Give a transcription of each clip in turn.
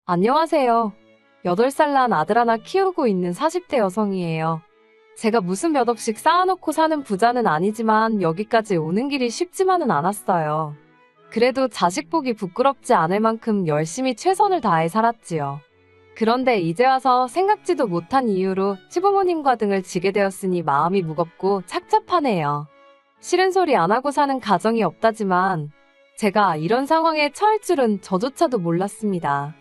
안녕하세요. 8살 난 아들 하나 키우고 있는 40대 여성이에요. 제가 무슨 몇 억씩 쌓아놓고 사는 부자는 아니지만 여기까지 오는 길이 쉽지만은 않았어요. 그래도 자식 보기 부끄럽지 않을 만큼 열심히 최선을 다해 살았지요. 그런데 이제 와서 생각지도 못한 이유로 시부모님과 등을 지게 되었으니 마음이 무겁고 착잡하네요. 싫은 소리 안 하고 사는 가정이 없다지만 제가 이런 상황에 처할 줄은 저조차도 몰랐습니다.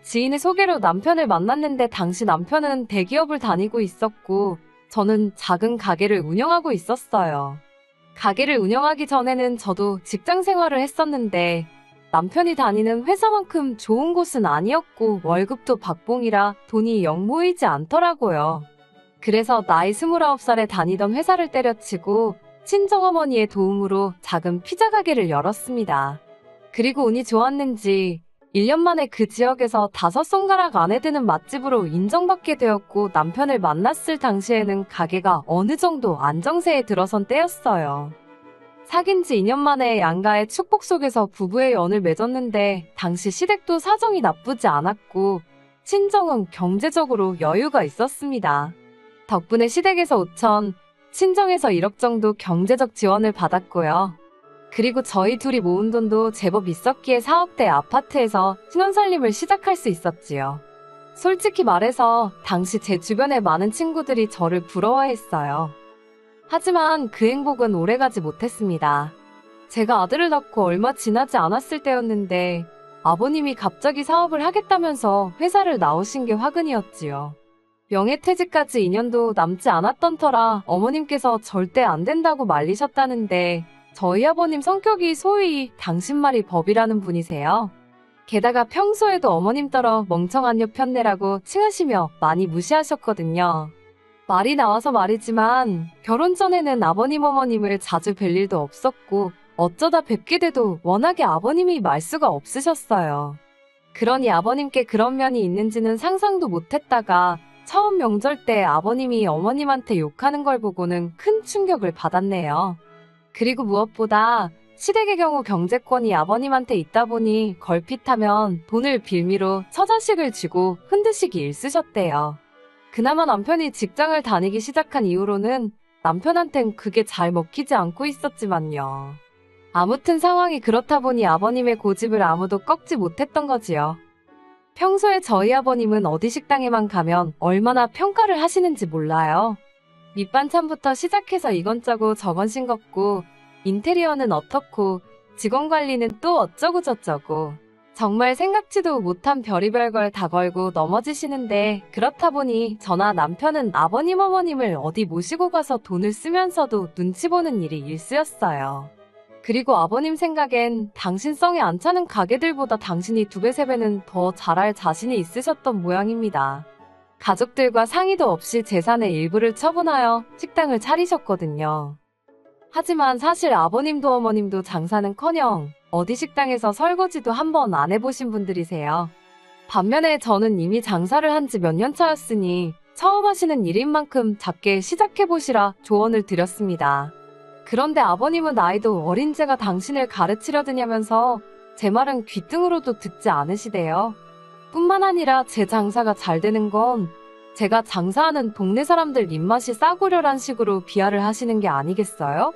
지인의 소개로 남편을 만났는데 당시 남편은 대기업을 다니고 있었고 저는 작은 가게를 운영하고 있었어요. 가게를 운영하기 전에는 저도 직장 생활을 했었는데 남편이 다니는 회사만큼 좋은 곳은 아니었고 월급도 박봉이라 돈이 영 모이지 않더라고요. 그래서 나이 29살에 다니던 회사를 때려치고 친정어머니의 도움으로 작은 피자 가게를 열었습니다. 그리고 운이 좋았는지 1년 만에 그 지역에서 5손가락 안에 드는 맛집으로 인정받게 되었고 남편을 만났을 당시에는 가게가 어느 정도 안정세에 들어선 때였어요. 사귄 지 2년 만에 양가의 축복 속에서 부부의 연을 맺었는데 당시 시댁도 사정이 나쁘지 않았고 친정은 경제적으로 여유가 있었습니다. 덕분에 시댁에서 5천, 친정에서 1억 정도 경제적 지원을 받았고요. 그리고 저희 둘이 모은 돈도 제법 있었기에 4억대 아파트에서 신혼살림을 시작할 수 있었지요. 솔직히 말해서 당시 제 주변의 많은 친구들이 저를 부러워했어요. 하지만 그 행복은 오래가지 못했습니다. 제가 아들을 낳고 얼마 지나지 않았을 때였는데 아버님이 갑자기 사업을 하겠다면서 회사를 나오신 게 화근이었지요. 명예퇴직까지 2년도 남지 않았던 터라 어머님께서 절대 안 된다고 말리셨다는데 저희 아버님 성격이 소위 당신 말이 법이라는 분이세요. 게다가 평소에도 어머님 따라 멍청한 여 편내라고 칭하시며 많이 무시하셨거든요. 말이 나와서 말이지만 결혼 전에는 아버님 어머님을 자주 뵐 일도 없었고 어쩌다 뵙게 돼도 워낙에 아버님이 말수가 없으셨어요. 그러니 아버님께 그런 면이 있는지는 상상도 못했다가 처음 명절 때 아버님이 어머님한테 욕하는 걸 보고는 큰 충격을 받았네요. 그리고 무엇보다 시댁의 경우 경제권이 아버님한테 있다 보니 걸핏하면 돈을 빌미로 처자식을 쥐고 흔드시기 일쑤셨대요. 그나마 남편이 직장을 다니기 시작한 이후로는 남편한텐 그게 잘 먹히지 않고 있었지만요. 아무튼 상황이 그렇다 보니 아버님의 고집을 아무도 꺾지 못했던 거지요. 평소에 저희 아버님은 어디 식당에만 가면 얼마나 평가를 하시는지 몰라요. 밑반찬부터 시작해서 이건 짜고 저건 싱겁고 인테리어는 어떻고 직원 관리는 또 어쩌고 저쩌고 정말 생각지도 못한 별의별 걸 다 걸고 넘어지시는데 그렇다 보니 저나 남편은 아버님 어머님을 어디 모시고 가서 돈을 쓰면서도 눈치 보는 일이 일쑤였어요. 그리고 아버님 생각엔 당신 성에 안 차는 가게들보다 당신이 2배, 3배는 더 잘할 자신이 있으셨던 모양입니다. 가족들과 상의도 없이 재산의 일부를 처분하여 식당을 차리셨거든요. 하지만 사실 아버님도 어머님도 장사는커녕 어디 식당에서 설거지도 한번 안 해보신 분들이세요. 반면에 저는 이미 장사를 한 지 몇 년 차였으니 처음 하시는 일인 만큼 작게 시작해보시라 조언을 드렸습니다. 그런데 아버님은 나이도 어린 제가 당신을 가르치려 드냐면서 제 말은 귓등으로도 듣지 않으시대요. 뿐만 아니라 제 장사가 잘 되는 건 제가 장사하는 동네 사람들 입맛이 싸구려란 식으로 비하를 하시는 게 아니겠어요?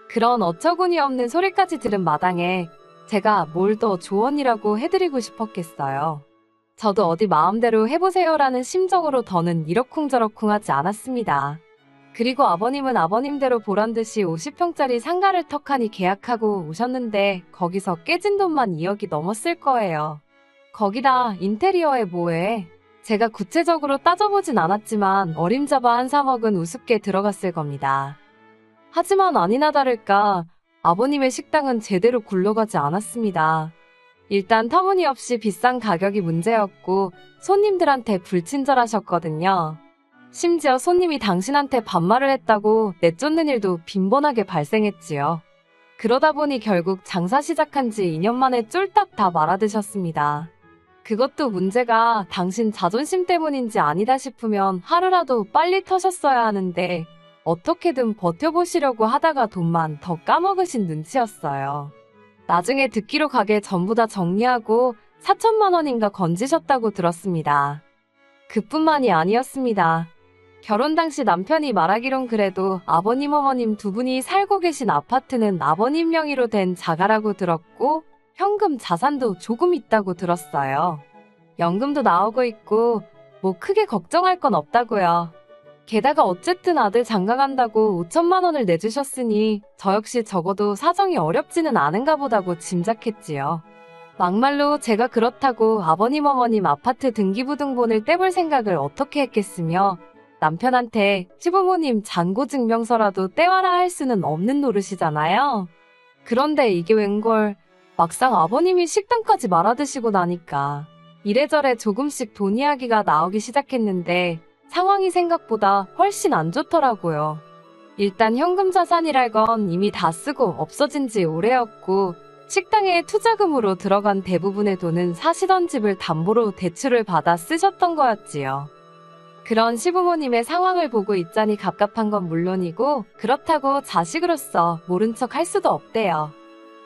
그런 어처구니 없는 소리까지 들은 마당에 제가 뭘 더 조언이라고 해드리고 싶었겠어요. 저도 어디 마음대로 해보세요라는 심정으로 더는 이러쿵저러쿵 하지 않았습니다. 그리고 아버님은 아버님대로 보란듯이 50평짜리 상가를 턱하니 계약하고 오셨는데 거기서 깨진 돈만 2억이 넘었을 거예요. 거기다 인테리어에 뭐해? 제가 구체적으로 따져보진 않았지만 어림잡아 한 3억은 우습게 들어갔을 겁니다. 하지만 아니나 다를까 아버님의 식당은 제대로 굴러가지 않았습니다. 일단 터무니없이 비싼 가격이 문제였고 손님들한테 불친절하셨거든요. 심지어 손님이 당신한테 반말을 했다고 내쫓는 일도 빈번하게 발생했지요. 그러다 보니 결국 장사 시작한 지 2년 만에 쫄딱 다 말아드셨습니다. 그것도 문제가 당신 자존심 때문인지 아니다 싶으면 하루라도 빨리 터셨어야 하는데 어떻게든 버텨보시려고 하다가 돈만 더 까먹으신 눈치였어요. 나중에 듣기로 가게 전부 다 정리하고 4천만 원인가 건지셨다고 들었습니다. 그뿐만이 아니었습니다. 결혼 당시 남편이 말하기론 그래도 아버님 어머님 두 분이 살고 계신 아파트는 아버님 명의로 된 자가라고 들었고 현금 자산도 조금 있다고 들었어요. 연금도 나오고 있고 뭐 크게 걱정할 건 없다고요. 게다가 어쨌든 아들 장가간다고 5천만 원을 내주셨으니 저 역시 적어도 사정이 어렵지는 않은가 보다고 짐작했지요. 막말로 제가 그렇다고 아버님 어머님 아파트 등기부등본을 떼볼 생각을 어떻게 했겠으며 남편한테 시부모님 잔고증명서라도 떼와라 할 수는 없는 노릇이잖아요. 그런데 이게 웬걸 막상 아버님이 식당까지 말아드시고 나니까 이래저래 조금씩 돈 이야기가 나오기 시작했는데 상황이 생각보다 훨씬 안 좋더라고요. 일단 현금 자산이랄 건 이미 다 쓰고 없어진 지 오래였고 식당에 투자금으로 들어간 대부분의 돈은 사시던 집을 담보로 대출을 받아 쓰셨던 거였지요. 그런 시부모님의 상황을 보고 있자니 갑갑한 건 물론이고 그렇다고 자식으로서 모른 척 할 수도 없대요.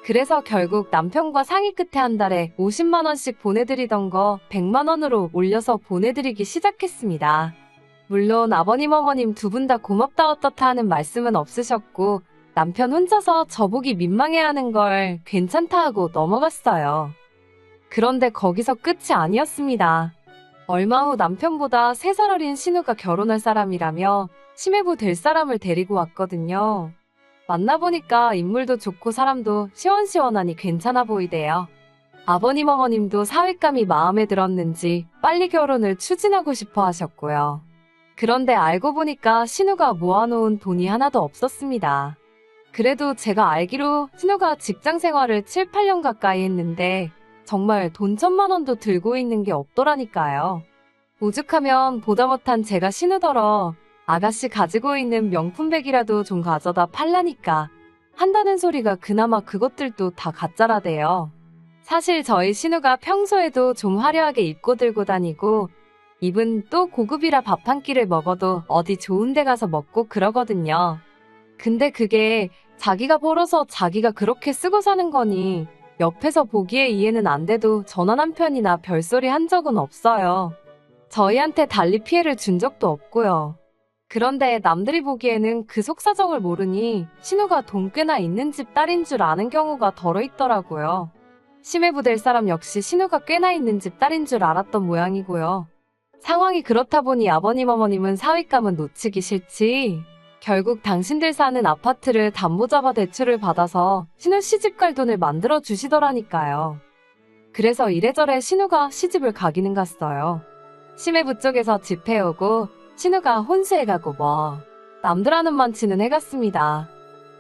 그래서 결국 남편과 상의 끝에 한 달에 50만 원씩 보내드리던 거 100만 원으로 올려서 보내드리기 시작했습니다. 물론 아버님 어머님 두 분 다 고맙다 어떻다 하는 말씀은 없으셨고 남편 혼자서 저보기 민망해하는 걸 괜찮다 하고 넘어갔어요. 그런데 거기서 끝이 아니었습니다. 얼마 후 남편보다 3살 어린 신우가 결혼할 사람이라며 시매부 될 사람을 데리고 왔거든요. 만나보니까 인물도 좋고 사람도 시원시원하니 괜찮아 보이대요. 아버님 어머님도 사윗감이 마음에 들었는지 빨리 결혼을 추진하고 싶어 하셨고요. 그런데 알고 보니까 신우가 모아놓은 돈이 하나도 없었습니다. 그래도 제가 알기로 신우가 직장 생활을 7, 8년 가까이 했는데 정말 돈 1,000만 원도 들고 있는 게 없더라니까요. 오죽하면 보다 못한 제가 신우더러 아가씨 가지고 있는 명품백이라도 좀 가져다 팔라니까 한다는 소리가 그나마 그것들도 다 가짜라대요. 사실 저희 신우가 평소에도 좀 화려하게 입고 들고 다니고 입은 또 고급이라 밥 한 끼를 먹어도 어디 좋은 데 가서 먹고 그러거든요. 근데 그게 자기가 벌어서 자기가 그렇게 쓰고 사는 거니 옆에서 보기에 이해는 안 돼도 전화 한 편이나 별소리 한 적은 없어요. 저희한테 달리 피해를 준 적도 없고요. 그런데 남들이 보기에는 그 속사정을 모르니 신우가 돈 꽤나 있는 집 딸인 줄 아는 경우가 덜어 있더라고요. 시매부 될 사람 역시 신우가 꽤나 있는 집 딸인 줄 알았던 모양이고요. 상황이 그렇다 보니 아버님 어머님은 사윗감은 놓치기 싫지 결국 당신들 사는 아파트를 담보 잡아 대출을 받아서 신우 시집갈 돈을 만들어 주시더라니까요. 그래서 이래저래 신우가 시집을 가기는 갔어요. 시매부 쪽에서 집 해오고 신우가 혼수해가고 뭐 남들 하는 만치는 해갔습니다.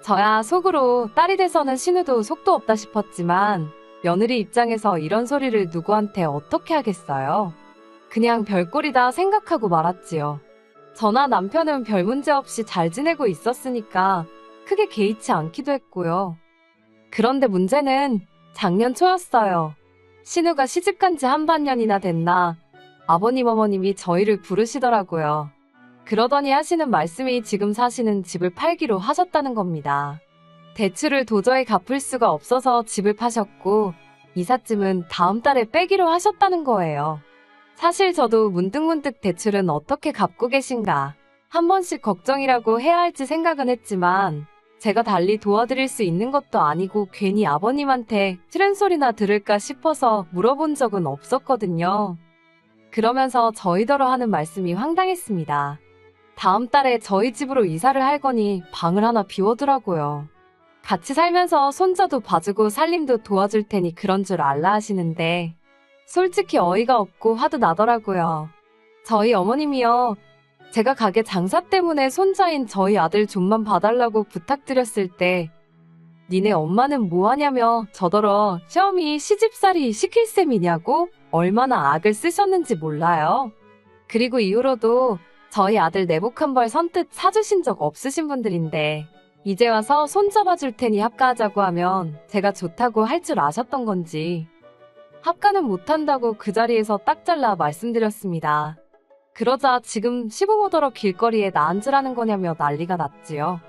저야 속으로 딸이 돼서는 신우도 속도 없다 싶었지만 며느리 입장에서 이런 소리를 누구한테 어떻게 하겠어요. 그냥 별꼴이다 생각하고 말았지요. 저나 남편은 별 문제 없이 잘 지내고 있었으니까 크게 개의치 않기도 했고요. 그런데 문제는 작년 초였어요. 신우가 시집간 지 한반년이나 됐나 아버님 어머님이 저희를 부르시더라고요. 그러더니 하시는 말씀이 지금 사시는 집을 팔기로 하셨다는 겁니다. 대출을 도저히 갚을 수가 없어서 집을 파셨고 이삿짐은 다음 달에 빼기로 하셨다는 거예요. 사실 저도 문득문득 대출은 어떻게 갚고 계신가 한 번씩 걱정이라고 해야 할지 생각은 했지만 제가 달리 도와드릴 수 있는 것도 아니고 괜히 아버님한테 싫은 소리나 들을까 싶어서 물어본 적은 없었거든요. 그러면서 저희더러 하는 말씀이 황당했습니다. 다음 달에 저희 집으로 이사를 할 거니 방을 하나 비워두라고요. 같이 살면서 손자도 봐주고 살림도 도와줄 테니 그런 줄 알라 하시는데 솔직히 어이가 없고 화도 나더라고요. 저희 어머님이요. 제가 가게 장사 때문에 손자인 저희 아들 좀만 봐달라고 부탁드렸을 때 니네 엄마는 뭐하냐며 저더러 시어미 시집살이 시킬 셈이냐고 얼마나 악을 쓰셨는지 몰라요. 그리고 이후로도 저희 아들 내복 한 벌 선뜻 사주신 적 없으신 분들인데 이제 와서 손잡아줄 테니 합가하자고 하면 제가 좋다고 할 줄 아셨던 건지 합가는 못한다고 그 자리에서 딱 잘라 말씀드렸습니다. 그러자 지금 시부모더러 길거리에 나 앉으라는 거냐며 난리가 났지요.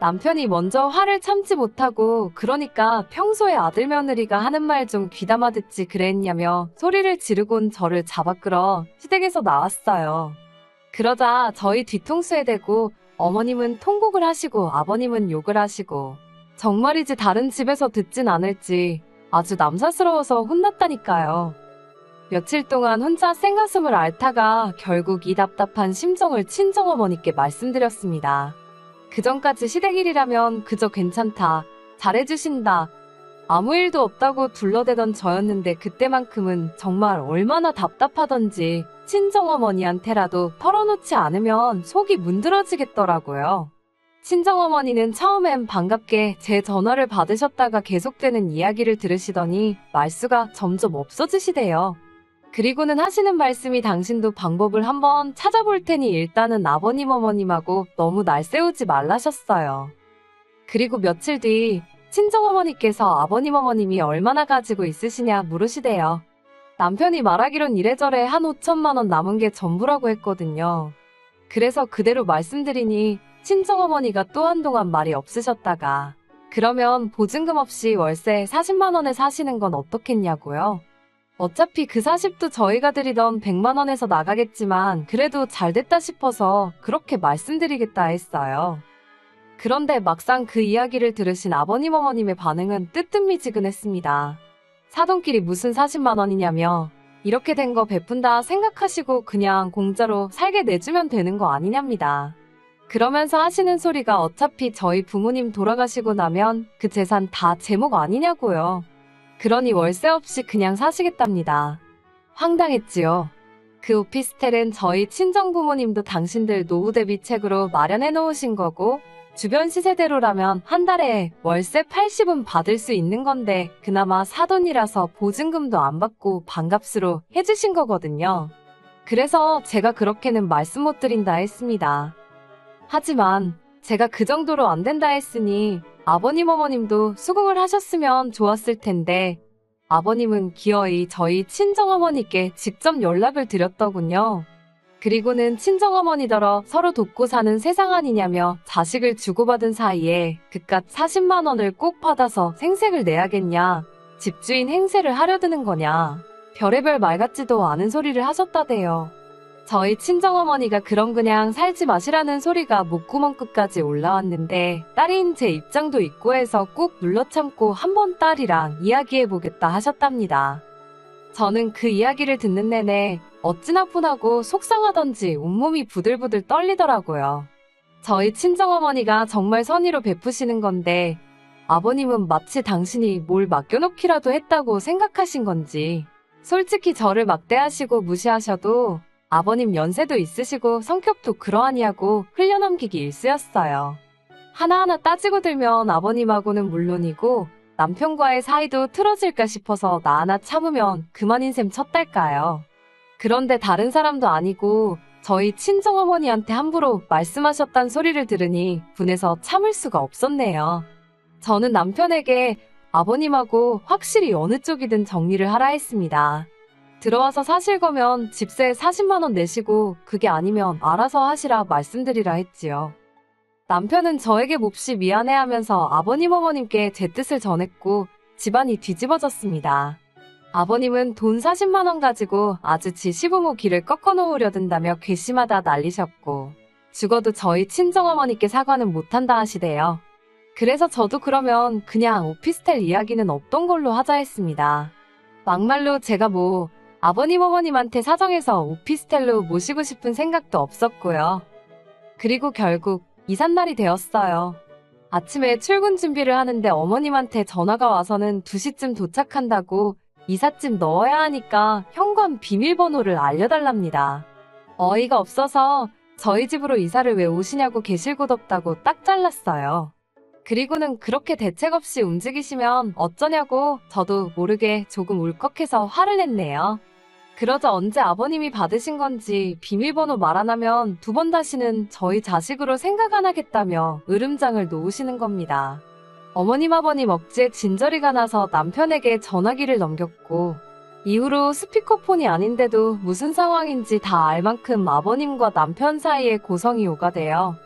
남편이 먼저 화를 참지 못하고 그러니까 평소에 아들 며느리가 하는 말 좀 귀담아 듣지 그랬냐며 소리를 지르곤 저를 잡아 끌어 시댁에서 나왔어요. 그러자 저희 뒤통수에 대고 어머님은 통곡을 하시고 아버님은 욕을 하시고 정말이지 다른 집에서 듣진 않을지 아주 남사스러워서 혼났다니까요. 며칠 동안 혼자 생가슴을 앓다가 결국 이 답답한 심정을 친정어머니께 말씀드렸습니다. 그전까지 시댁 일이라면 그저 괜찮다, 잘해주신다, 아무 일도 없다고 둘러대던 저였는데 그때만큼은 정말 얼마나 답답하던지 친정어머니한테라도 털어놓지 않으면 속이 문드러지겠더라고요. 친정어머니는 처음엔 반갑게 제 전화를 받으셨다가 계속되는 이야기를 들으시더니 말수가 점점 없어지시대요. 그리고는 하시는 말씀이 당신도 방법을 한번 찾아볼 테니 일단은 아버님 어머님하고 너무 날 세우지 말라셨어요. 그리고 며칠 뒤 친정어머니께서 아버님 어머님이 얼마나 가지고 있으시냐 물으시대요. 남편이 말하기론 이래저래 한 5천만 원 남은 게 전부라고 했거든요. 그래서 그대로 말씀드리니 친정어머니가 또 한동안 말이 없으셨다가 그러면 보증금 없이 월세 40만 원에 사시는 건 어떻겠냐고요. 어차피 그 40도 저희가 드리던 100만 원에서 나가겠지만 그래도 잘됐다 싶어서 그렇게 말씀드리겠다 했어요. 그런데 막상 그 이야기를 들으신 아버님 어머님의 반응은 뜨뜻미지근했습니다. 사돈끼리 무슨 40만 원이냐며 이렇게 된 거 베푼다 생각하시고 그냥 공짜로 살게 내주면 되는 거 아니냐입니다. 그러면서 하시는 소리가 어차피 저희 부모님 돌아가시고 나면 그 재산 다 제목 아니냐고요. 그러니 월세 없이 그냥 사시겠답니다. 황당했지요. 그 오피스텔은 저희 친정부모님도 당신들 노후 대비책으로 마련해 놓으신 거고 주변 시세대로라면 한 달에 월세 80은 받을 수 있는 건데 그나마 사돈이라서 보증금도 안 받고 반값으로 해주신 거거든요. 그래서 제가 그렇게는 말씀 못 드린다 했습니다. 하지만 제가 그 정도로 안 된다 했으니 아버님 어머님도 수긍을 하셨으면 좋았을 텐데 아버님은 기어이 저희 친정어머니께 직접 연락을 드렸더군요. 그리고는 친정어머니더러 서로 돕고 사는 세상 아니냐며 자식을 주고받은 사이에 그깟 40만 원을 꼭 받아서 생색을 내야겠냐, 집주인 행세를 하려드는 거냐, 별의별 말 같지도 않은 소리를 하셨다대요. 저희 친정어머니가 그럼 그냥 살지 마시라는 소리가 목구멍 끝까지 올라왔는데 딸인 제 입장도 있고 해서 꼭 눌러 참고 한번 딸이랑 이야기해보겠다 하셨답니다. 저는 그 이야기를 듣는 내내 어찌나 분하고 속상하던지 온몸이 부들부들 떨리더라고요. 저희 친정어머니가 정말 선의로 베푸시는 건데 아버님은 마치 당신이 뭘 맡겨놓기라도 했다고 생각하신 건지 솔직히 저를 막대하시고 무시하셔도 아버님 연세도 있으시고 성격도 그러하냐고 흘려넘기기 일쑤였어요. 하나하나 따지고 들면 아버님하고는 물론이고 남편과의 사이도 틀어질까 싶어서 나 하나 참으면 그만인 셈 쳤달까요. 그런데 다른 사람도 아니고 저희 친정어머니한테 함부로 말씀하셨단 소리를 들으니 분해서 참을 수가 없었네요. 저는 남편에게 아버님하고 확실히 어느 쪽이든 정리를 하라 했습니다. 들어와서 사실 거면 집세 40만 원 내시고 그게 아니면 알아서 하시라 말씀드리라 했지요. 남편은 저에게 몹시 미안해하면서 아버님 어머님께 제 뜻을 전했고 집안이 뒤집어졌습니다. 아버님은 돈 40만 원 가지고 아주 지 시부모 길을 꺾어 놓으려 든다며 괘씸하다 난리셨고 죽어도 저희 친정어머니께 사과는 못한다 하시대요. 그래서 저도 그러면 그냥 오피스텔 이야기는 없던 걸로 하자 했습니다. 막말로 제가 아버님 어머님한테 사정해서 오피스텔로 모시고 싶은 생각도 없었고요. 그리고 결국 이삿날이 되었어요. 아침에 출근 준비를 하는데 어머님한테 전화가 와서는 2시쯤 도착한다고 이삿짐 넣어야 하니까 현관 비밀번호를 알려달랍니다. 어이가 없어서 저희 집으로 이사를 왜 오시냐고 계실 곳 없다고 딱 잘랐어요. 그리고는 그렇게 대책 없이 움직이시면 어쩌냐고 저도 모르게 조금 울컥해서 화를 냈네요. 그러자 언제 아버님이 받으신 건지 비밀번호 말 안 하면 2번 다시는 저희 자식으로 생각 안 하겠다며 으름장을 놓으시는 겁니다. 어머님 아버님 억지에 진저리가 나서 남편에게 전화기를 넘겼고 이후로 스피커폰이 아닌데도 무슨 상황인지 다 알 만큼 아버님과 남편 사이에 고성이 오가돼요.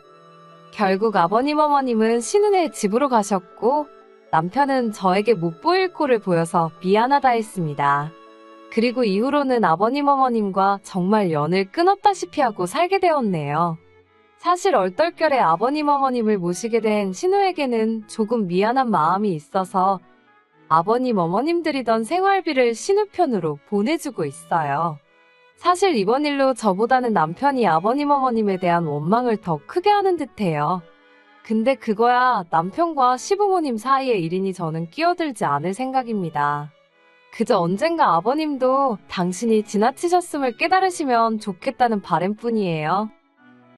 결국 아버님 어머님은 신혼에 집으로 가셨고 남편은 저에게 못 보일 꼴을 보여서 미안하다 했습니다. 그리고 이후로는 아버님 어머님과 정말 연을 끊었다시피 하고 살게 되었네요. 사실 얼떨결에 아버님 어머님을 모시게 된 신우에게는 조금 미안한 마음이 있어서 아버님 어머님들이던 생활비를 신우편으로 보내주고 있어요. 사실 이번 일로 저보다는 남편이 아버님 어머님에 대한 원망을 더 크게 하는 듯해요. 근데 그거야 남편과 시부모님 사이의 일이니 저는 끼어들지 않을 생각입니다. 그저 언젠가 아버님도 당신이 지나치셨음을 깨달으시면 좋겠다는 바람뿐이에요.